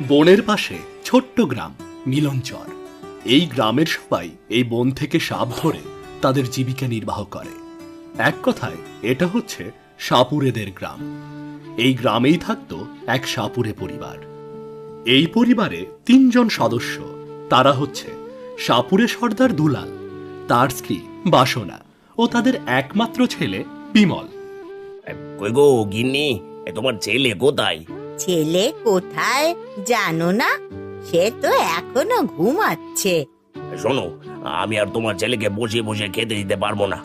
বনের পাশে ছোট্ট গ্রাম মিলনচর। এই গ্রামের সবাই এই বন থেকে সাপ ধরে তাদের জীবিকা নির্বাহ করে। এক কথায় এটা হচ্ছে সাপুড়েদের গ্রাম। এই গ্রামেই থাকতো এক সাপুড়ে পরিবার। এই পরিবারে ৩ জন সদস্য। তারা হচ্ছে সাপুড়ে সর্দার দুলাল, তার স্ত্রী বাসনা ও তাদের একমাত্র ছেলে বিমল। কই গো গিন্নি, তোমার ছেলে কোথায়? ছেলে কোথায় জানো না? সে তো এখনো ঘুমাচ্ছে। শোনো, আমি আর তোমার ছেলেকে বসে বসে খেতে দিতে পারবো না।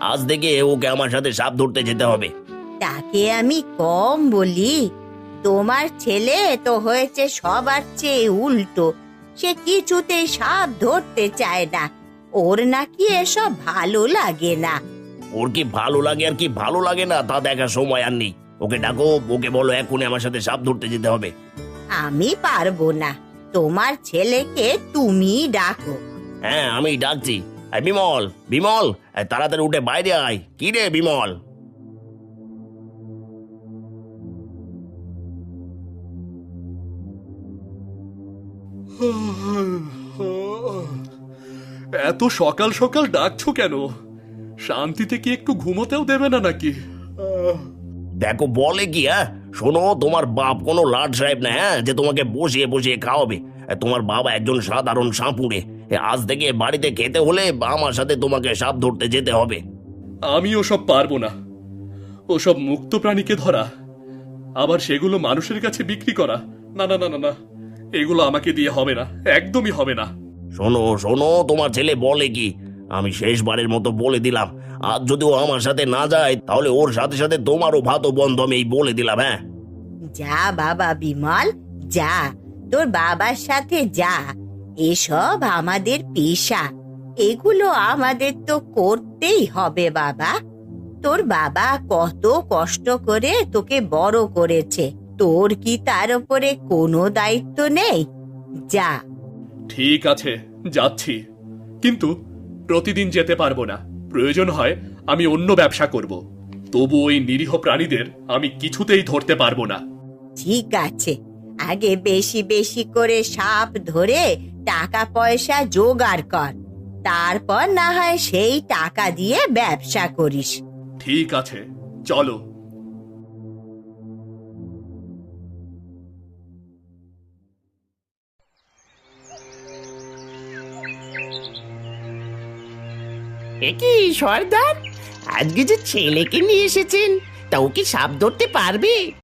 আজ থেকে ওকে আমার সাথে সাপ ধরতে যেতে হবে। তাকে আমি কম বলি? তোমার ছেলে তো হয়েছে সবার চেয়ে উল্টো। সে কিছুতেই সাপ ধরতে চায় না। ওর নাকি এসব ভালো লাগে না। ওর কি ভালো লাগে আর কি ভালো লাগে না তা দেখার সময় আর নেই। ওকে ডাকো, ওকে বলো এখনই আমার সাথে সাপ ধরতে যেতে হবে। আমি পারবো না, তোমার ছেলেকে তুমি ডাকো। হ্যাঁ, আমি ডাকছি। এই বিমল, বিমল, তাড়াতাড়ি উঠে বাইরে আয়। কি রে বিমল? এত সকাল সকাল ডাকছো কেন? শান্তিতে কি একটু ঘুমোতেও দেবে না নাকি? দেখো বলে কি, শোনো, তোমার বাপ কোনো লাট সাহেব না, যে তোমাকে বসিয়ে বসিয়ে খাওয়াবে। তোমার বাবা একজন সাধারণ সাপুড়ে। আজ থেকে বাড়িতে খেতে হলে আমার সাথে তোমাকে সাপ ধরতে যেতে হবে। আমি ওসব পারবো না। ওসব মুক্ত প্রাণীকে ধরা, আবার সেগুলো মানুষের কাছে বিক্রি করা, না না না না না, এগুলো আমাকে দিয়ে হবে না, একদমই হবে না। শোনো শোনো, তোমার ছেলে বলে কি, আমি শেষবারের মতো বলে দিলাম, আজ যদি ও আমার সাথে না যায় তাহলে ওর সাথে সাথে তোমারও ভাতও বন্ধ, আমি এই বলে দিলাম। হ্যাঁ, যা বাবা বিমল, যা, তোর বাবার সাথে যা। এসব আমাদের পেশা, এগুলো আমাদের তো করতেই হবে বাবা। তোর বাবা কত কষ্ট করে তোকে বড় করেছে, তোর কি তার উপরে কোনো দায়িত্ব নেই? যা। ঠিক আছে, যাচ্ছি, কিন্তু প্রতিদিন যেতে পারবো না। প্রয়োজন হয় আমি অন্য ব্যবসা করব, তবু ওই নিরীহ প্রাণীদের আমি কিছুতেই ধরতে পারবো না। ঠিক আছে, আগে বেশি বেশি করে সাপ ধরে টাকা পয়সা জোগাড় কর, তারপর না হয় সেই টাকা দিয়ে ব্যবসা করিস। ঠিক আছে, চলো। কি সর্দার, আজকে যে ছেলেকে নিয়ে এসেছেন তা ও কি সাপ ধরতে পারবে?